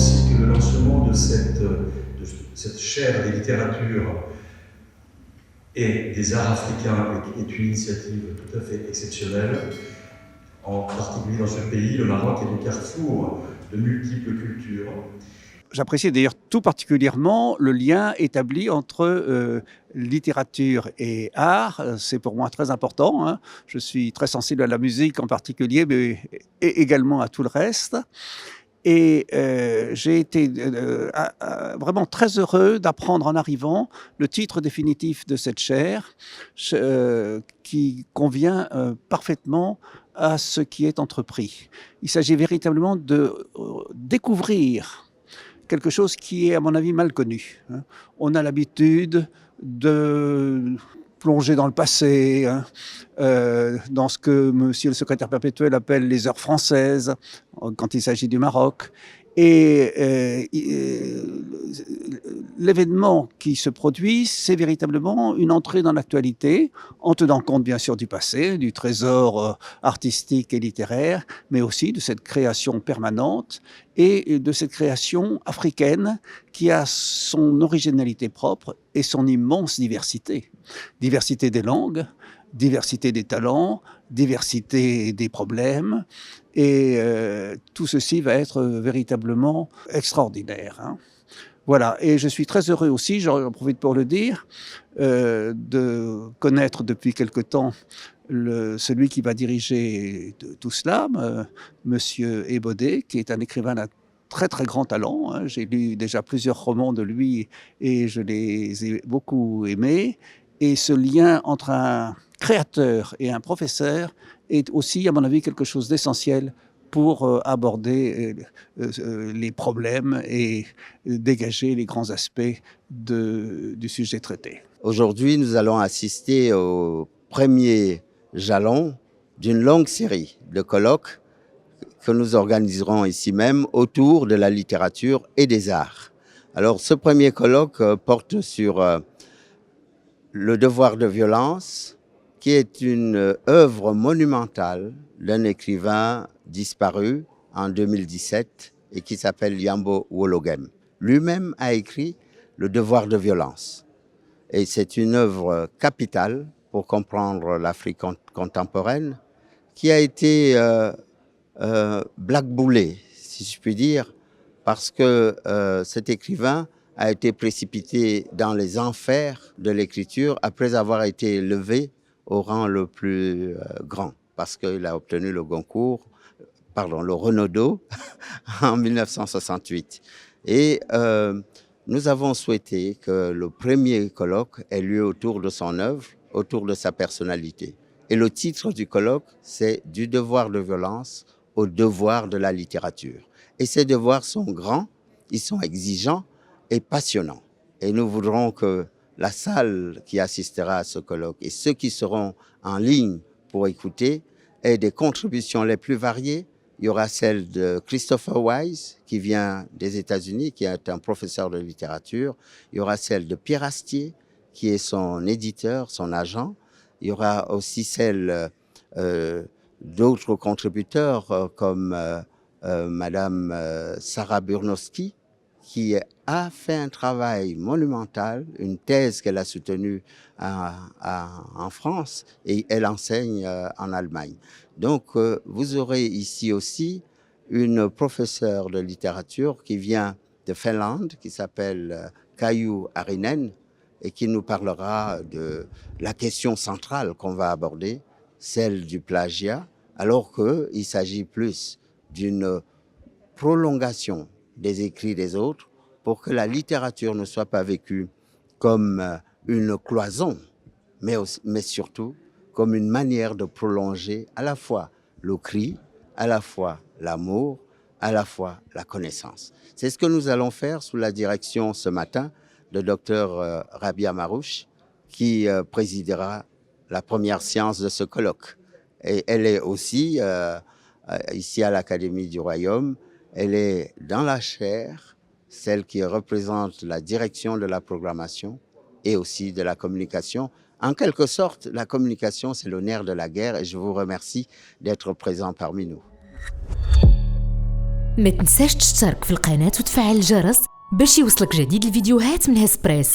aussi que le lancement de cette chaire des littératures et des arts africains est une initiative tout à fait exceptionnelle, en particulier dans ce pays, le Maroc est le carrefour de multiples cultures. J'apprécie d'ailleurs tout particulièrement le lien établi entre littérature et art. C'est pour moi très important, hein. Je suis très sensible à la musique en particulier, mais et également à tout le reste. Et j'ai été vraiment très heureux d'apprendre en arrivant le titre définitif de cette chaire qui convient parfaitement à ce qui est entrepris. Il s'agit véritablement de découvrir quelque chose qui est, à mon avis, mal connu. On a l'habitude de plonger dans le passé, dans ce que monsieur le secrétaire perpétuel appelle les heures françaises, quand il s'agit du Maroc. Et l'événement qui se produit, c'est véritablement une entrée dans l'actualité, en tenant compte bien sûr du passé, du trésor artistique et littéraire, mais aussi de cette création permanente et de cette création africaine qui a son originalité propre et son immense diversité. Diversité des langues, diversité des talents, diversité des problèmes, et tout ceci va être véritablement extraordinaire, hein. Voilà, et je suis très heureux aussi, j'en profite pour le dire, de connaître depuis quelque temps celui qui va diriger tout cela, monsieur Ebodé, qui est un écrivain d'un très très grand talent, hein. J'ai lu déjà plusieurs romans de lui et je les ai beaucoup aimés. Et ce lien entre un créateur et un professeur est aussi, à mon avis, quelque chose d'essentiel pour aborder les problèmes et dégager les grands aspects du sujet traité. Aujourd'hui, nous allons assister au premier jalon d'une longue série de colloques que nous organiserons ici même autour de la littérature et des arts. Alors, ce premier colloque porte sur Le devoir de violence, qui est une œuvre monumentale d'un écrivain disparu en 2017 et qui s'appelle Yambo Wologem. Lui-même a écrit Le devoir de violence. Et c'est une œuvre capitale pour comprendre l'Afrique contemporaine qui a été blackboulée, si je puis dire, parce que cet écrivain a été précipité dans les enfers de l'écriture après avoir été élevé au rang le plus grand, parce qu'il a obtenu le Renaudot en 1968. Et nous avons souhaité que le premier colloque ait lieu autour de son œuvre, autour de sa personnalité. Et le titre du colloque, c'est « Du devoir de violence au devoir de la littérature ». Et ces devoirs sont grands, ils sont exigeants et passionnants. Et nous voudrons que la salle qui assistera à ce colloque et ceux qui seront en ligne pour écouter aient des contributions les plus variées. Il y aura celle de Christopher Wise, qui vient des États-Unis, qui est un professeur de littérature. Il y aura celle de Pierre Astier, qui est son éditeur, son agent. Il y aura aussi celle d'autres contributeurs comme Madame Sarah Burnowski, qui a fait un travail monumental, une thèse qu'elle a soutenue en France et elle enseigne en Allemagne. Donc, vous aurez ici aussi une professeure de littérature qui vient de Finlande, qui s'appelle Kaiju Arinen, et qui nous parlera de la question centrale qu'on va aborder, celle du plagiat, alors qu'il s'agit plus d'une prolongation des écrits des autres pour que la littérature ne soit pas vécue comme une cloison, mais surtout comme une manière de prolonger à la fois le cri, à la fois l'amour, à la fois la connaissance. C'est ce que nous allons faire sous la direction ce matin de Dr Rabia Marouche, qui présidera la première séance de ce colloque. Et elle est aussi ici à l'Académie du Royaume. Elle est dans la chaire, celle qui représente la direction de la programmation et aussi de la communication. En quelque sorte, la communication, c'est le nerf de la guerre et je vous remercie d'être présent parmi nous. ما تنساش تشترك في القناة وتفعل الجرس باش يوصلك جديد الفيديوهات من هسبريس.